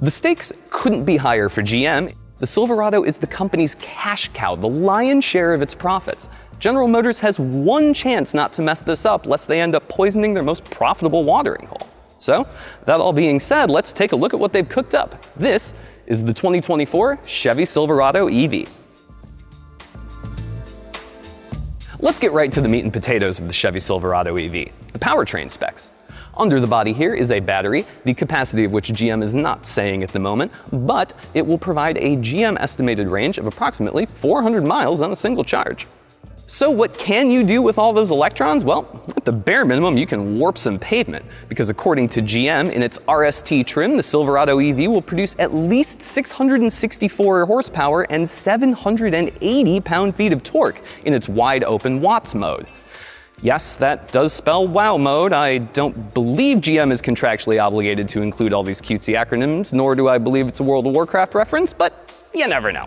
The stakes couldn't be higher for GM. The Silverado is the company's cash cow, the lion's share of its profits. General Motors has one chance not to mess this up lest they end up poisoning their most profitable watering hole. So, that all being said, let's take a look at what they've cooked up. This is the 2024 Chevy Silverado EV. Let's get right to the meat and potatoes of the Chevy Silverado EV, the powertrain specs. Under the body here is a battery, the capacity of which GM is not saying at the moment, but it will provide a GM estimated range of approximately 400 miles on a single charge. So what can you do with all those electrons? Well, at the bare minimum, you can warp some pavement, because according to GM, in its RST trim, the Silverado EV will produce at least 664 horsepower and 780 pound-feet of torque in its wide-open watts mode. Yes, that does spell wow mode. I don't believe GM is contractually obligated to include all these cutesy acronyms, nor do I believe it's a World of Warcraft reference, but you never know.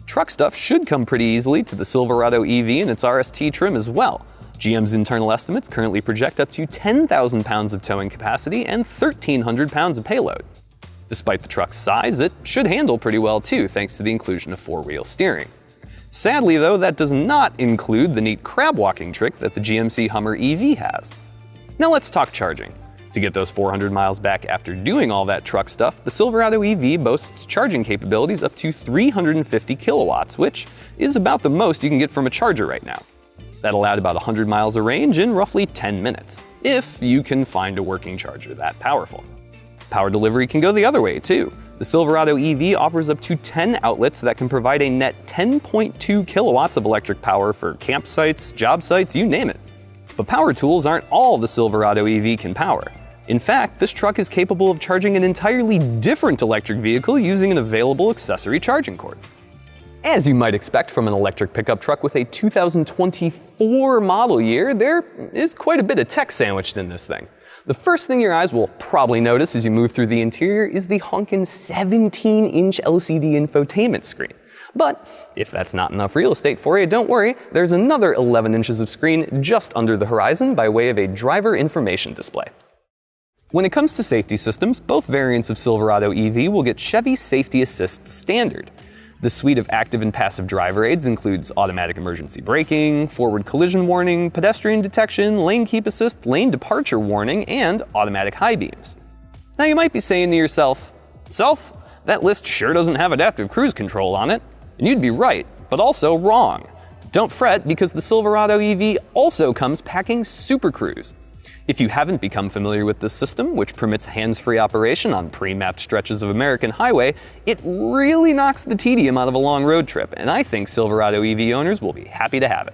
Truck stuff should come pretty easily to the Silverado EV and its RST trim as well. GM's internal estimates currently project up to 10,000 pounds of towing capacity and 1,300 pounds of payload. Despite the truck's size, it should handle pretty well too, thanks to the inclusion of four-wheel steering. Sadly though, that does not include the neat crab walking trick that the GMC Hummer EV has. Now let's talk charging. To get those 400 miles back after doing all that truck stuff, the Silverado EV boasts charging capabilities up to 350 kilowatts, which is about the most you can get from a charger right now. That'll add about 100 miles of range in roughly 10 minutes, if you can find a working charger that powerful. Power delivery can go the other way too. The Silverado EV offers up to 10 outlets that can provide a net 10.2 kilowatts of electric power for campsites, job sites, you name it. But power tools aren't all the Silverado EV can power. In fact, this truck is capable of charging an entirely different electric vehicle using an available accessory charging cord. As you might expect from an electric pickup truck with a 2024 model year, there is quite a bit of tech sandwiched in this thing. The first thing your eyes will probably notice as you move through the interior is the honkin' 17-inch LCD infotainment screen. But if that's not enough real estate for you, don't worry, there's another 11 inches of screen just under the horizon by way of a driver information display. When it comes to safety systems, both variants of Silverado EV will get Chevy Safety Assist Standard. The suite of active and passive driver aids includes automatic emergency braking, forward collision warning, pedestrian detection, lane keep assist, lane departure warning, and automatic high beams. Now you might be saying to yourself, "Self, that list sure doesn't have adaptive cruise control on it." And you'd be right, but also wrong. Don't fret, because the Silverado EV also comes packing Super Cruise. If you haven't become familiar with this system, which permits hands-free operation on pre-mapped stretches of American highway, it really knocks the tedium out of a long road trip, and I think Silverado EV owners will be happy to have it.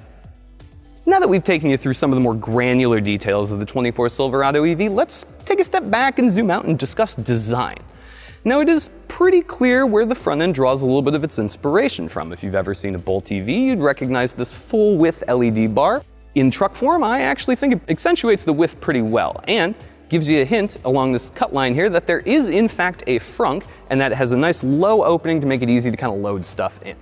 Now that we've taken you through some of the more granular details of the 24 Silverado EV, let's take a step back and zoom out and discuss design. Now, it is pretty clear where the front end draws a little bit of its inspiration from. If you've ever seen a Bolt EV, you'd recognize this full-width LED bar. In truck form, I actually think it accentuates the width pretty well, and gives you a hint along this cut line here that there is in fact a frunk, and that it has a nice low opening to make it easy to kind of load stuff in.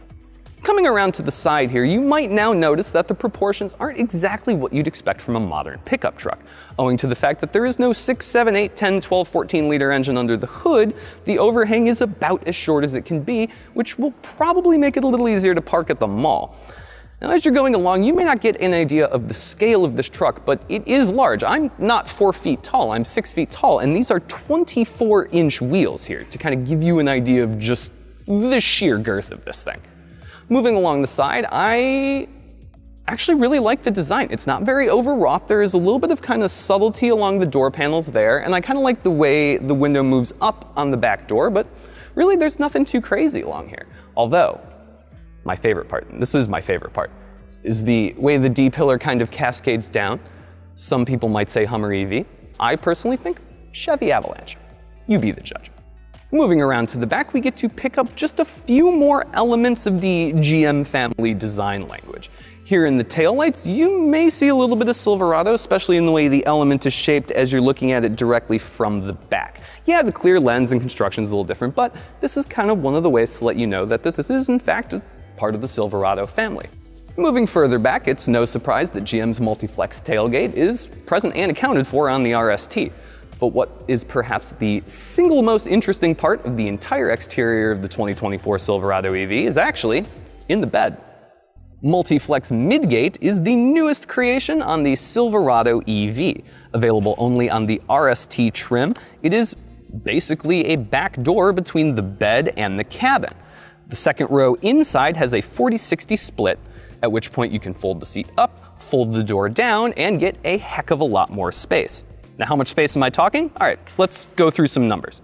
Coming around to the side here, you might now notice that the proportions aren't exactly what you'd expect from a modern pickup truck. Owing to the fact that there is no 6, 7, 8, 10, 12, 14 liter engine under the hood, the overhang is about as short as it can be, which will probably make it a little easier to park at the mall. Now, as you're going along, you may not get an idea of the scale of this truck, but it is large. I'm not 4 feet tall, I'm 6 feet tall, and these are 24-inch wheels here to kind of give you an idea of just the sheer girth of this thing. Moving along the side, I actually really like the design. It's not very overwrought. There is a little bit of kind of subtlety along the door panels there, and I kind of like the way the window moves up on the back door, but really there's nothing too crazy along here. Although, my favorite part, and this is my favorite part, is the way the D-pillar kind of cascades down. Some people might say Hummer EV. I personally think Chevy Avalanche. You be the judge. Moving around to the back, we get to pick up just a few more elements of the GM family design language. Here in the taillights, you may see a little bit of Silverado, especially in the way the element is shaped as you're looking at it directly from the back. Yeah, the clear lens and construction is a little different, but this is kind of one of the ways to let you know that this is in fact part of the Silverado family. Moving further back, it's no surprise that GM's multi-flex tailgate is present and accounted for on the RST. But what is perhaps the single most interesting part of the entire exterior of the 2024 Silverado EV is actually in the bed. Multi-Flex Midgate is the newest creation on the Silverado EV. Available only on the RST trim, it is basically a back door between the bed and the cabin. The second row inside has a 40-60 split, at which point you can fold the seat up, fold the door down, and get a heck of a lot more space. Now, how much space am I talking? All right, let's go through some numbers.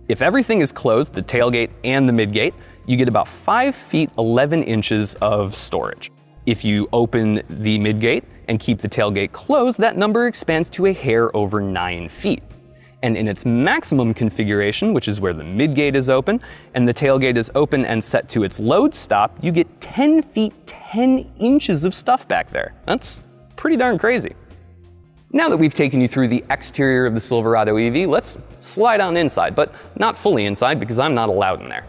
If everything is closed, the tailgate and the midgate, you get about 5 feet 11 inches of storage. If you open the midgate and keep the tailgate closed, that number expands to a hair over 9 feet. And in its maximum configuration, which is where the midgate is open and the tailgate is open and set to its load stop, you get 10 feet 10 inches of stuff back there. That's pretty darn crazy. Now that we've taken you through the exterior of the Silverado EV, let's slide on inside, but not fully inside because I'm not allowed in there.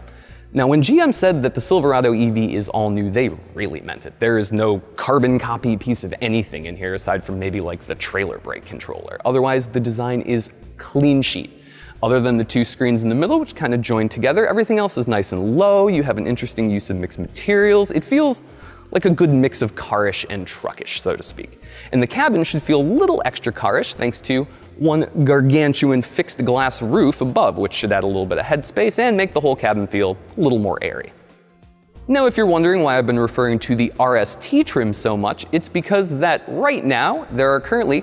Now, when GM said that the Silverado EV is all new, they really meant it. There is no carbon copy piece of anything in here aside from maybe like the trailer brake controller. Otherwise, the design is clean sheet. Other than the 2 screens in the middle, which kind of join together, everything else is nice and low. You have an interesting use of mixed materials. It feels like a good mix of carish and truckish, so to speak. And the cabin should feel a little extra carish thanks to one gargantuan fixed glass roof above, which should add a little bit of headspace and make the whole cabin feel a little more airy. Now, if you're wondering why I've been referring to the RST trim so much, it's because that right now there are currently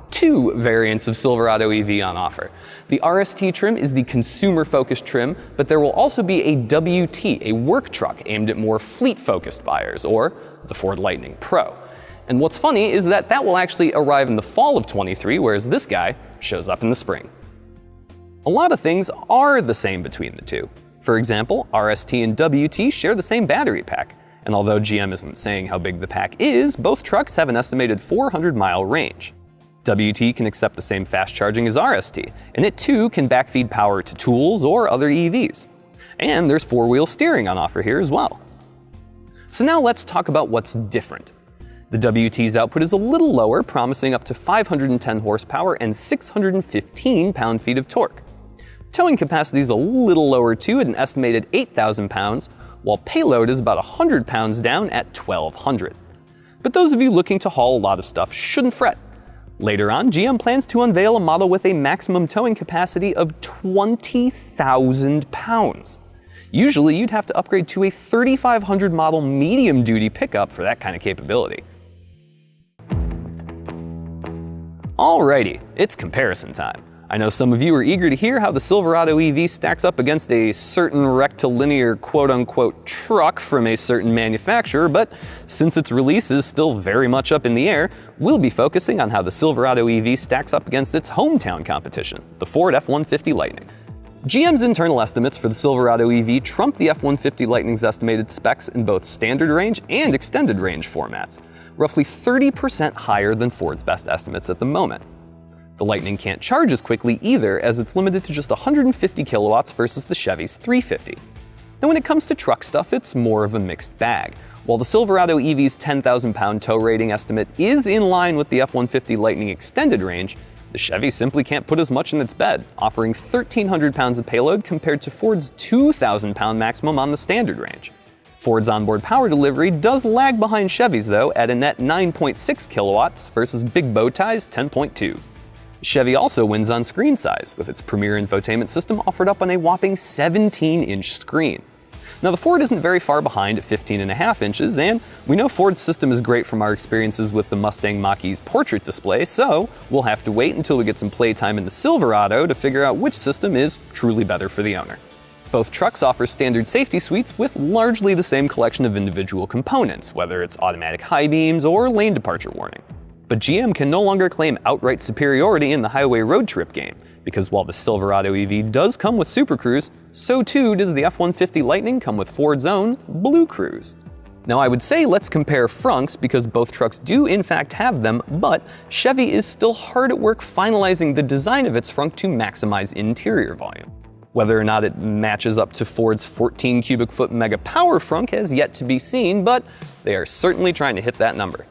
2 variants of Silverado EV on offer. The RST trim is the consumer-focused trim, but there will also be a WT, a work truck aimed at more fleet-focused buyers, or the Ford Lightning Pro. And what's funny is that that will actually arrive in the fall of 23, whereas this guy shows up in the spring. A lot of things are the same between the two. For example, RST and WT share the same battery pack. And although GM isn't saying how big the pack is, both trucks have an estimated 400-mile range. WT can accept the same fast charging as RST, and it too can backfeed power to tools or other EVs. And there's 4-wheel steering on offer here as well. So now let's talk about what's different. The WT's output is a little lower, promising up to 510 horsepower and 615 pound-feet of torque. Towing capacity is a little lower too at an estimated 8,000 pounds, while payload is about 100 pounds down at 1,200. But those of you looking to haul a lot of stuff shouldn't fret. Later on, GM plans to unveil a model with a maximum towing capacity of 20,000 pounds. Usually, you'd have to upgrade to a 3,500 model medium-duty pickup for that kind of capability. Alrighty, it's comparison time. I know some of you are eager to hear how the Silverado EV stacks up against a certain rectilinear quote-unquote truck from a certain manufacturer, but since its release is still very much up in the air, we'll be focusing on how the Silverado EV stacks up against its hometown competition, the Ford F-150 Lightning. GM's internal estimates for the Silverado EV trump the F-150 Lightning's estimated specs in both standard range and extended range formats, roughly 30% higher than Ford's best estimates at the moment. The Lightning can't charge as quickly either, as it's limited to just 150 kilowatts versus the Chevy's 350. Now when it comes to truck stuff, it's more of a mixed bag. While the Silverado EV's 10,000 pound tow rating estimate is in line with the F-150 Lightning extended range, the Chevy simply can't put as much in its bed, offering 1,300 pounds of payload compared to Ford's 2,000 pound maximum on the standard range. Ford's onboard power delivery does lag behind Chevy's though, at a net 9.6 kilowatts versus Big Bowtie's 10.2. Chevy also wins on screen size, with its premier infotainment system offered up on a whopping 17-inch screen. Now the Ford isn't very far behind at 15.5 inches, and we know Ford's system is great from our experiences with the Mustang Mach-E's portrait display, so we'll have to wait until we get some playtime in the Silverado to figure out which system is truly better for the owner. Both trucks offer standard safety suites with largely the same collection of individual components, whether it's automatic high beams or lane departure warning. But GM can no longer claim outright superiority in the highway road trip game, because while the Silverado EV does come with Super Cruise, so too does the F-150 Lightning come with Ford's own Blue Cruise. Now I would say let's compare frunks because both trucks do in fact have them, but Chevy is still hard at work finalizing the design of its frunk to maximize interior volume. Whether or not it matches up to Ford's 14 cubic foot Mega Power frunk has yet to be seen, but they are certainly trying to hit that number.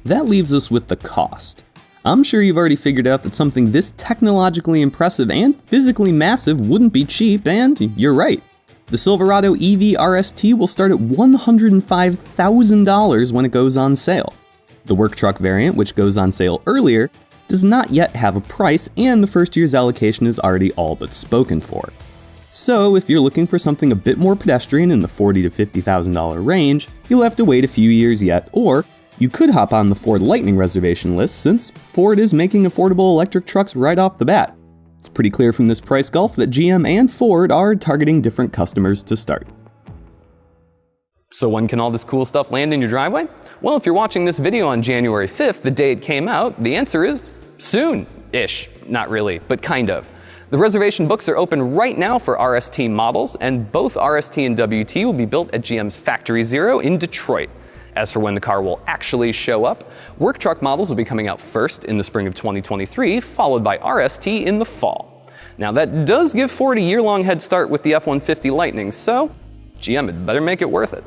That leaves us with the cost. I'm sure you've already figured out that something this technologically impressive and physically massive wouldn't be cheap, and you're right. The Silverado EV RST will start at $105,000 when it goes on sale. The work truck variant, which goes on sale earlier, does not yet have a price, and the first year's allocation is already all but spoken for. So if you're looking for something a bit more pedestrian in the $40,000 to $50,000 range, you'll have to wait a few years yet, or you could hop on the Ford Lightning reservation list since Ford is making affordable electric trucks right off the bat. It's pretty clear from this price gulf that GM and Ford are targeting different customers to start. So when can all this cool stuff land in your driveway? Well, if you're watching this video on January 5th, the day it came out, the answer is soon-ish. Not really, but kind of. The reservation books are open right now for RST models, and both RST and WT will be built at GM's Factory Zero in Detroit. As for when the car will actually show up, work truck models will be coming out first in the spring of 2023, followed by RST in the fall. Now that does give Ford a year-long head start with the F-150 Lightning, so GM had better make it worth it.